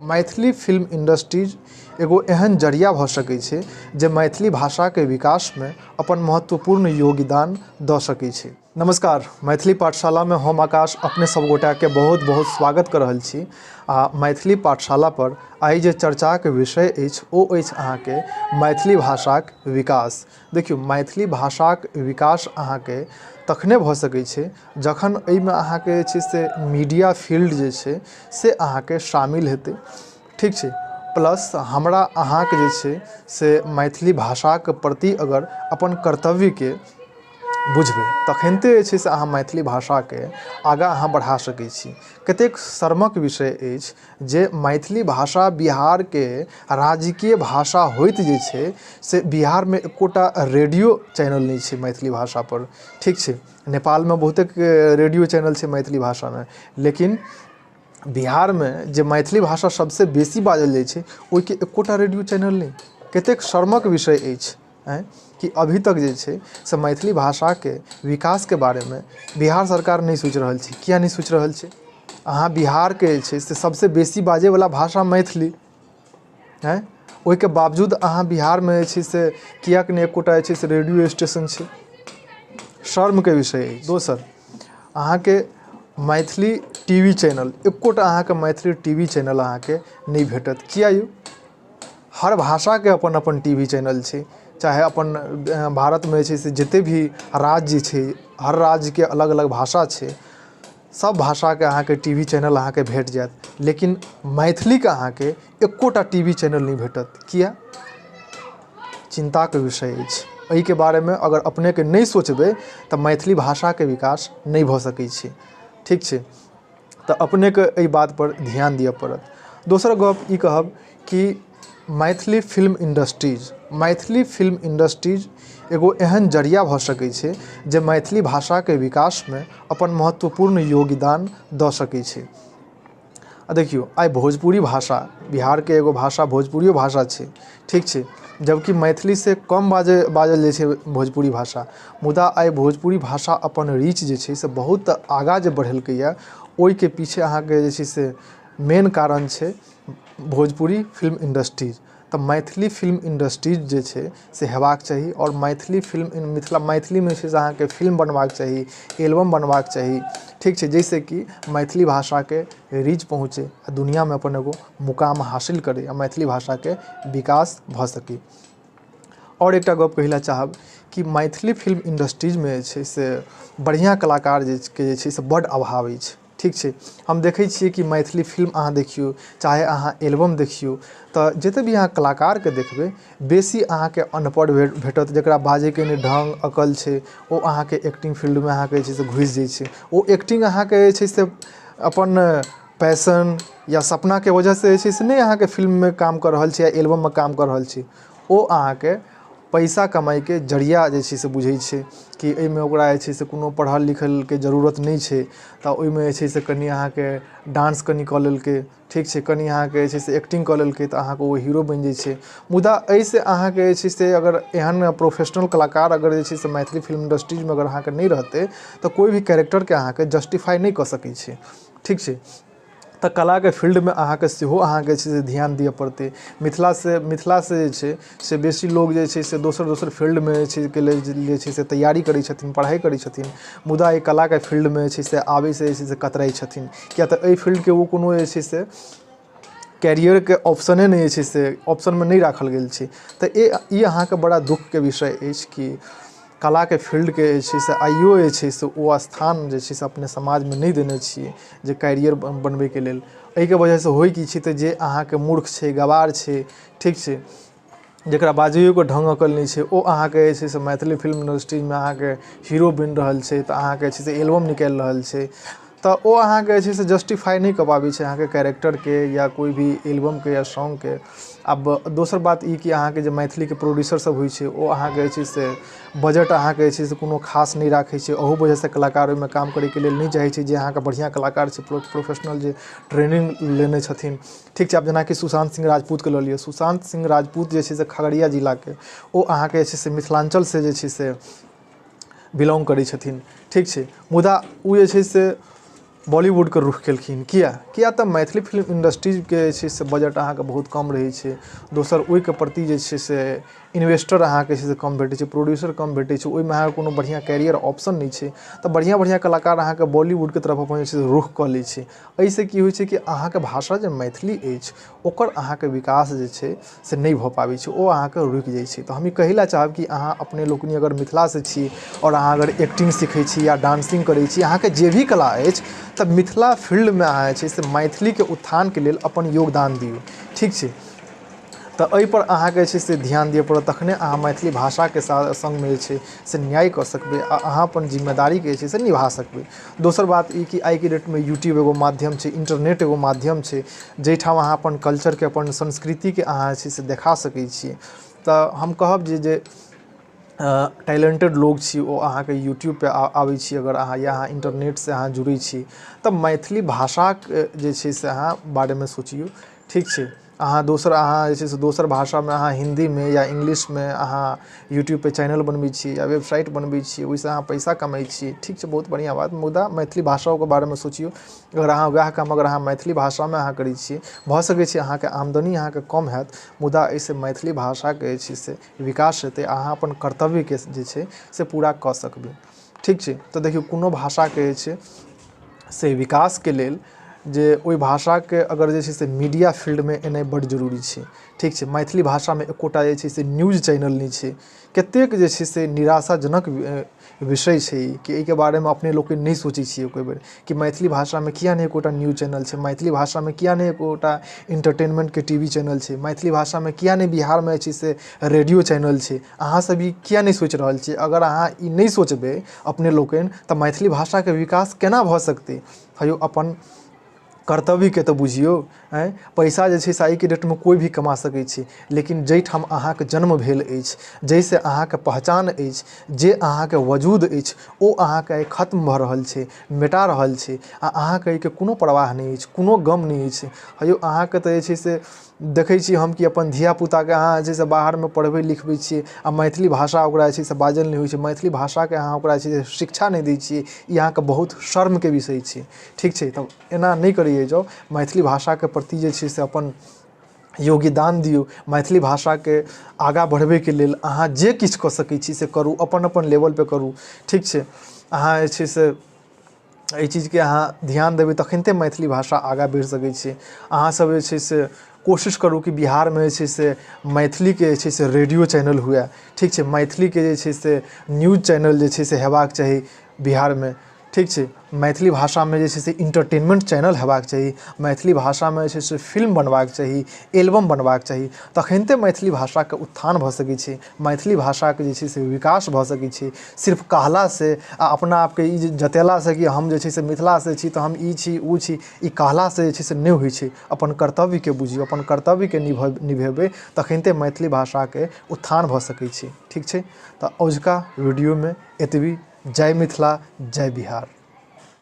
Maithili film industries एगो एहन जरिया भ सकै छै जे मैथिली भाषा के विकास में अपन महत्वपूर्ण योगदान द सकै छै। नमस्कार, मैथिली पाठशाला में हम आकाश अपने सब गोटा के बहुत बहुत स्वागत कर रहल छी। मैथिली पाठशाला पर आइ जे चर्चा के विषय अछि ओ अछि अहाँके मैथिली भाषाक विकास। देखियो, मैथिली भाषाक विकास अहाँके तखने भ सकै छै जखन एहिमे अहाँके जे छै से मीडिया फील्ड जे छै से अहाँके शामिल हेतै, ठीक छै। प्लस हमरा अहाँके जे छै से मैथिली भाषाके प्रति अगर अपन कर्तव्यके बुझबै तखनते जे छै से अहाँ मैथिली भाषाके आगाँ अहाँ बढ़ा सकै छी। कतेक शर्मक विषय अछि जे मैथिली भाषा बिहारके राजकीय भाषा होइत जे छै से बिहारमे एकोटा रेडियो चैनल नहीं छै मैथिली भाषा पर, ठीक छै। नेपाल में बहुतेक रेडियो चैनल छै मैथिली भाषा में, लेकिन बिहार में जे मैथिली भाषा सबसे बेसी बाजल जाइ छै ओइके एकोटा रेडियो चैनल नहीं। कतेक शर्मक विषय अछि कि अभी तक जे छै से मैथिली भाषा के विकास के बारे में बिहार सरकार नहीं सोच रहल छै। किया नहीं सोच रहल छै? अहाँ बिहार के जे छै से सबसे बेसी बाजे वाला भाषा मैथिली है, ओइके बावजूद अहाँ बिहार में जे छै से कियाक नहीं एकोटा जे छै से रेडियो स्टेशन छै? शर्म के विषय अछि। दोसर, अहाँके मैथिली टीवी चैनल एकोटा अहाँके मैथिली टीवी चैनल अहाँके नहीं भेटत। किया यौ? हर भाषा के अपन अपन टीवी चैनल छै, चाहे अपन भारत में जे छै से जते भी राज्य छै हर राज्य के अलग अलग भाषा छै, सब भाषा के अहाँके टीवी चैनल अहाँके भेट जायत, लेकिन मैथिली के अहाँके एकोटा टीवी चैनल नहीं भेटत। किया? चिंता के विषय अछि। एहि के बारे में अगर अपने के नहीं सोचबै तो मैथिली भाषा के विकास नहीं भ सकै छै, ठीक छै। तो अपने के एहि बात पर ध्यान दिअ पड़त। दोसर गप ई कहब कि मैथिली फिल्म इंडस्ट्रीज एगो एहन जरिया भ सकै छै जे मैथिली भाषा के विकास में अपन महत्वपूर्ण योगदान द सकै छै। देखियो, आइ भोजपुरी भाषा बिहार के एगो भाषा भोजपुरियो भाषा छै, ठीक छै। जबकि मैथिली से कम बाजल जाइ छै भोजपुरी भाषा, मुदा आइ भोजपुरी भाषा अपन रीच जे छै से बहुत आगाँ जे बढ़ेलकै है, ओइके पीछे अहाँके जे छै से मेन कारण छै भोजपुरी फिल्म इंडस्ट्रीज। तो मैथिली फिल्म इंडस्ट्रीज जे छै से हेबाक चाही और मैथिली में छै से अहाँके फिल्म बनबाक चाही, एल्बम बनबाक चाही, ठीक छै, जैसे कि मैथिली भाषा के रीच पहुँचे, दुनिया में अपन एगो मुकाम हासिल करे आ मैथिली भाषा के विकास भ सके। और एकटा गप कहला चाहब कि मैथिली फिल्म इंडस्ट्रीज में जे छै से बढ़िया कलाकार के जे छै से बड़ अभाव अछि, ठीक छै। हम देखै छियै कि मैथिली फिल्म अहाँ देखियो चाहे अहाँ एल्बम देखियो तो जते भी अहाँ कलाकार के देखबै बेसी अहाँके अनपढ़ भेटत, जकरा बाजे के नहीं ढंग अकल छै ओ अहाँके एक्टिंग फील्ड में अहाँके जे छै से घुस जाइ छै। ओ एक्टिंग अहाँके जे छै से अपन पैशन या सपना के वजह से जे छै से नहीं अहाँके फिल्म में काम कर रहल छै या एल्बम में काम कर रहल छै, ओ अहाँके पैसा कमाई के जरिया जे छै से बुझै छै कि एहिमे ओकरा जे छै से कोनो पढ़ल लिखल के जरूरत नहीं छै, तो ओइमे जे छै से कनी अहाँके डांस कनी कऽ लेलकै, ठीक छै, कनी अहाँके जे छै से एक्टिंग कऽ लेलकै तो अहाँके ओ हीरो बनि जाइ छै। मुदा एहिसे अहाँके जे छै से अगर एहन प्रोफेशनल कलाकार अगर जे छै से मैथिली फिल्म इंडस्ट्रीज में अगर अहाँके नहीं रहतै तो कोई भी कैरेक्टर के अहाँके जस्टिफाई नहीं कऽ सकै छै, ठीक छै। तो कला के फील्ड में अहाँके सेहो अहाँके छै से ध्यान दिअ पड़तै। मिथिला से जे छै से बेसी लोग जे छै से दोसर फील्ड में जे छै के लेल जे छै से तैयारी करै छथिन, पढ़ाई करै छथिन, मुदा एहि कला के फील्ड में जे छै से आबै से जे छै से कतराइ छथिन। किया तऽ एहि फील्ड के वो कोनो जे छै से कैरियर के ऑप्शने नहीं छै से ऑप्शन में नहीं राखल गेल छै। तो ई अहाँके बड़ा दुख के विषय अछि कि कला के फील्ड के जे छै से आइयो जे छै से ओ स्थान जे छै से अपने समाज में नहीं देने छियै जे कैरियर बनबै के लेल। एहि के वजह से होइ की छै तऽ जे अहाँके मूर्ख छै, गवार छै, ठीक छै, जकरा बाजैयो के ढंग अकल नहीं छै, ओ अहाँके जे छै से मैथिली फिल्म इंडस्ट्रीज में अहाँके हीरो बनि रहल छै, तो अहाँके जे छै से एल्बम निकालि रहल छै, तो ओ अहाँके जे छै से जस्टिफाई नहीं कऽ पाबै छै अहाँके कैरेक्टर के या कोई भी एल्बम के या सॉन्ग के। अब दोसर बात ई कि अहाँके जे मैथिली के प्रोड्यूसर सब होइ छै ओ अहाँके जे छै से बजट अहाँके जे छै से कोनो खास नहीं राखै छै, ओहू वजह से कलाकार ओइमे काम करे के लेल नहीं चाहै छै जे अहाँके बढ़िया कलाकार छै, प्रोफेशनल जे ट्रेनिंग लेने छथिन, ठीक छै। आब जेनाकि सुशांत सिंह राजपूत के लऽ लिअ, सुशांत सिंह राजपूत जे छै से खगड़िया जिला के ओ अहाँके जे छै से मिथिलांचल से जे छै से बिलोंग करै छथिन, ठीक छै। मुदा ओ जे छै से बॉलीवुड के रुख केलखिन। किया तऽ मैथिली फिल्म इंडस्ट्रीके जे छै से बजट अहाँके बहुत कम रहै छै। दोसर ओहिके प्रति जे छै से इन्वेस्टर अहाँके छै से कम भेटै छै, प्रोड्यूसर कम भेटै छै, ओहिमे अहाँके कोनो बढ़िआँ कैरियर ऑप्शन नहि छै। तऽ बढ़िआँ बढ़िआँ कलाकार अहाँके बॉलीवुडके तरफ अपन जे छै से रुख कऽ लै छै। एहिसँ की होइ छै कि अहाँके भाषा जे मैथिली अछि ओकर अहाँके विकास जे छै से नहि भऽ पाबै छै, ओ अहाँके रुकि जाइ छै। तऽ हम ई कहै लए चाहब कि अहाँ अपने लोकनि अगर मिथिलासँ छी और अहाँ अगर एक्टिंग सीखै छी या डांसिंग करै छी, अहाँके जे भी कला अछि, तऽ मिथिला फील्डमे अहाँ जे छै से मैथिलीके उत्थानके लेल अपन योगदान दियौ। ठीक छै, तऽ एहिपर अहाँके जे छै से ध्यान दिअ पड़त, तखने अहाँ मैथिली भाषाके सङ्गमे जे छै से न्याय कऽ सकबै आ अहाँ अपन जिम्मेदारीके जे छै से निभा सकबै। दोसर बात ई कि आइके डेटमे यूट्यूब एगो माध्यम छै, इंटरनेट एगो माध्यम छै, जाहिठाम अहाँ अपन कल्चरके, अपन संस्कृतिके अहाँ जे छै से देखा सकै छियै। तऽ हम कहब जे टैलेंटेड लोग छी ओ अहाँके यूट्यूबपर आबै छी अगर अहाँ, या अहाँ इंटरनेटसँ अहाँ जुड़ै छी, तऽ मैथिली भाषाके जे छै से अहाँ बारेमे सोचियौ। ठीक छै, अहाँ जे छै से दोसर भाषामे अहाँ हिन्दीमे या इंग्लिशमे अहाँ यूट्यूबपर चैनल बनबै छी या वेबसाइट बनबै छी, ओहिसँ अहाँ पैसा कमाइ छी, ठीक छै, बहुत बढ़िआँ बात। मुदा मैथिली भाषाके बारेमे सोचियौ। अगर अहाँ वएह काम अगर अहाँ मैथिली भाषामे अहाँ करै छियै, भऽ सकै छै अहाँके आमदनी अहाँके कम हैत, मुदा एहिसँ मैथिली भाषाके जे छै से विकास हेतै, अहाँ अपन कर्तव्यके जे छै से पूरा कऽ सकबै। ठीक छै, तऽ देखियौ कोनो भाषाके जे छै से विकासके लेल जे ओहि भाषाके अगर जे छै से मीडिया फील्डमे एनाइ बड्ड जरूरी छै। ठीक छै, मैथिली भाषामे एकोटा जे छै से न्यूज चैनल नहि छै। कतेक जे छै से निराशाजनक विषय छै कि एहिके बारेमे अपने लोक नहि सोचै छियै एको बेर कि मैथिली भाषामे किया नहि एकोटा न्यूज चैनल छै, मैथिली भाषामे किया नहि एकोटा इंटरटेनमेंटके टीवी चैनल छै, मैथिली भाषामे किया नहि बिहारमे जे छै से रेडियो चैनल छै। अहाँसभ ई किया नहि सोचि रहल छियै? अगर अहाँ ई नहि सोचबै अपने लोकनि, तऽ मैथिली भाषाके विकास केना भऽ सकतै? हेयौ अपन कर्तव्यके तऽ बुझियौ। पैसा जे छै से आइके डेटमे कोइ भी कमा सकै छै, लेकिन जाहिठाम अहाँके जन्म भेल अछि, जाहिसँ अहाँके पहचान अछि, जे अहाँके वजूद अछि, ओ अहाँके आइ खत्म भऽ रहल छै, मिटा रहल छै, आ अहाँके एहिके कोनो परवाह नहि अछि, कोनो गम नहि अछि। हेयौ अहाँके तऽ जे छै से देखै छी हम कि अपन धियापुताके अहाँ जे छै से बाहरमे पढ़बै लिखबै छियै आ मैथिली भाषा ओकरा जे छै से बाजल नहि होइ छै, मैथिली भाषाके अहाँ ओकरा जे छै से शिक्षा नहि दै छियै, ई अहाँके बहुत शर्मके विषय छै। ठीक छै, तऽ एना नहि करिए जाउ। मैथिली भाषाके प्रति जे छै से अपन योगदान दियौ। मैथिली भाषाके आगाँ बढ़बैके लेल अहाँ जे किछु कऽ सकै छी से करू, अपन अपन लेवलपर करू। ठीक छै, अहाँ जे छै से एहि चीजके अहाँ ध्यान देबै तखनिते मैथिली भाषा आगाँ बढ़ि सकै छै। अहाँसभ जे छै से कोशिश करू कि बिहारमे जे छै से मैथिलीके जे छै से रेडियो चैनल हुए। ठीक छै, मैथिलीके जे छै से न्यूज चैनल जे छै से हेबाक चाही बिहारमे। ठीक छै, मैथिली भाषामे जे छै से इंटरटेनमेंट चैनल हेबाक चाही, मैथिली भाषामे जे छै से फिल्म बनबाक चाही, एल्बम बनबाक चाही, तखनिते मैथिली भाषाके उत्थान भऽ सकै छै, मैथिली भाषाके जे छै से विकास भऽ सकै छै। सिर्फ कहलासँ आ अपना आपके ई जतेलासँ कि हम जे छै से मिथिलासँ छी तऽ हम ई छी ओ छी, ई कहलासँ जे छै से नहि होइ छै। अपन कर्तव्यके बुझियौ, अपन कर्तव्यके निभेबै तखनिते मैथिली भाषाके उत्थान भऽ सकै छै। ठीक छै, तऽ अजुका वीडियोमे एतबी। जय मिथिला, जय बिहार।